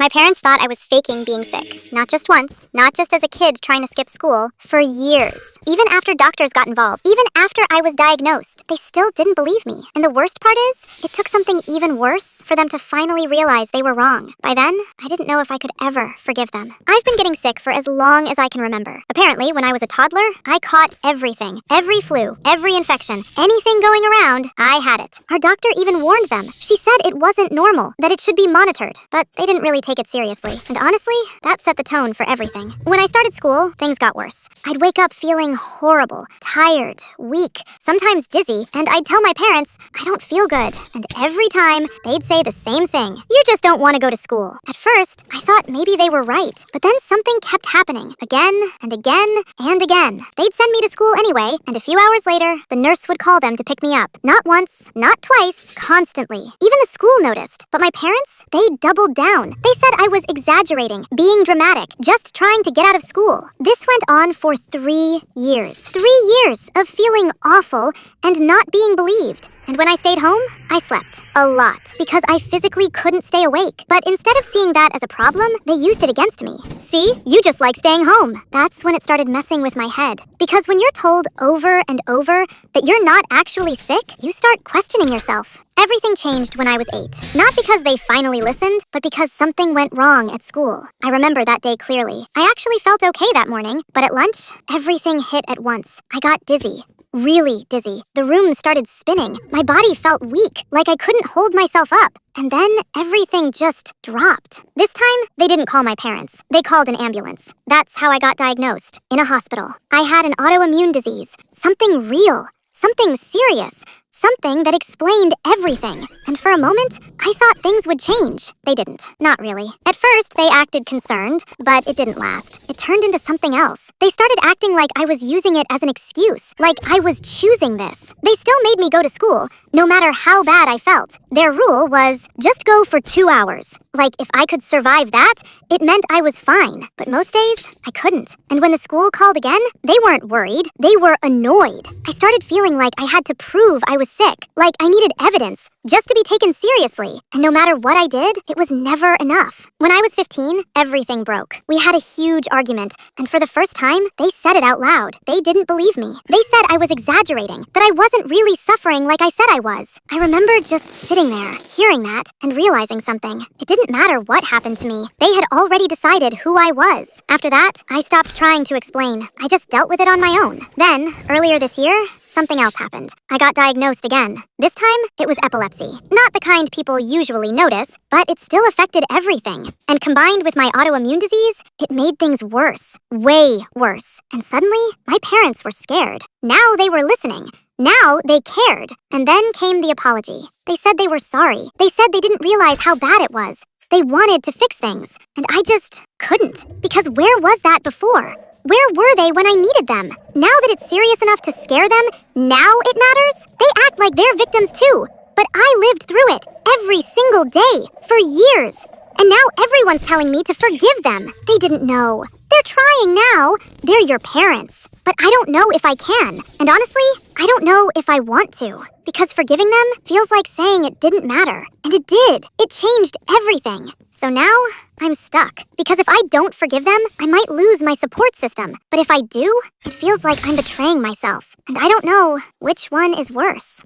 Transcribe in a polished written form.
My parents thought I was faking being sick. Not just once, not just as a kid trying to skip school, for years. Even after doctors got involved, even after I was diagnosed, they still didn't believe me. And the worst part is, it took something even worse for them to finally realize they were wrong. By then, I didn't know if I could ever forgive them. I've been getting sick for as long as I can remember. Apparently, when I was a toddler, I caught everything. Every flu, every infection, anything going around, I had it. Our doctor even warned them. She said it wasn't normal, that it should be monitored. But they didn't really take it seriously. And honestly, that set the tone for everything. When I started school, things got worse. I'd wake up feeling horrible, tired, weak, sometimes dizzy, and I'd tell my parents, I don't feel good. And every time, they'd say the same thing. You just don't want to go to school. At first, I thought maybe they were right. But then something kept happening, again and again and again. They'd send me to school anyway, and a few hours later, the nurse would call them to pick me up. Not once, not twice, constantly. Even the school noticed. But my parents, they doubled down. They said I was exaggerating, being dramatic, just trying to get out of school. This went on for 3 years. 3 years of feeling awful and not being believed. And when I stayed home, I slept. A lot. Because I physically couldn't stay awake. But instead of seeing that as a problem, they used it against me. See? You just like staying home. That's when it started messing with my head. Because when you're told over and over that you're not actually sick, you start questioning yourself. Everything changed when I was 8. Not because they finally listened, but because something went wrong at school. I remember that day clearly. I actually felt okay that morning, but at lunch, everything hit at once. I got dizzy. Really dizzy. The room started spinning. My body felt weak, like I couldn't hold myself up. And then everything just dropped. This time, they didn't call my parents. They called an ambulance. That's how I got diagnosed, in a hospital. I had an autoimmune disease. Something real. Something serious. Something that explained everything. And for a moment, I thought things would change. They didn't. Not really. At first, they acted concerned, but it didn't last. It turned into something else. They started acting like I was using it as an excuse, like I was choosing this. They still made me go to school, no matter how bad I felt. Their rule was, just go for 2 hours. Like, if I could survive that, it meant I was fine. But most days, I couldn't. And when the school called again, they weren't worried. They were annoyed. I started feeling like I had to prove I was sick, like I needed evidence, just to be taken seriously. And no matter what I did, it was never enough. When I was 15, everything broke. We had a huge argument, and for the first time, they said it out loud. They didn't believe me. They said I was exaggerating, that I wasn't really suffering like I said I was. I remember just sitting there, hearing that, and realizing something. It didn't matter what happened to me. They had already decided who I was. After that, I stopped trying to explain. I just dealt with it on my own. Then, earlier this year, something else happened. I got diagnosed again. This time, it was epilepsy. Not the kind people usually notice, but it still affected everything. And combined with my autoimmune disease, it made things worse. Way worse. And suddenly, my parents were scared. Now they were listening. Now they cared. And then came the apology. They said they were sorry. They said they didn't realize how bad it was. They wanted to fix things. And I just couldn't. Because where was that before? Where were they when I needed them? Now that it's serious enough to scare them, now it matters? They act like they're victims too. But I lived through it every single day for years. And now everyone's telling me to forgive them. They didn't know. They're trying now. They're your parents. But I don't know if I can. And honestly, I don't know if I want to. Because forgiving them feels like saying it didn't matter. And it did. It changed everything. So now, I'm stuck. Because if I don't forgive them, I might lose my support system. But if I do, it feels like I'm betraying myself. And I don't know which one is worse.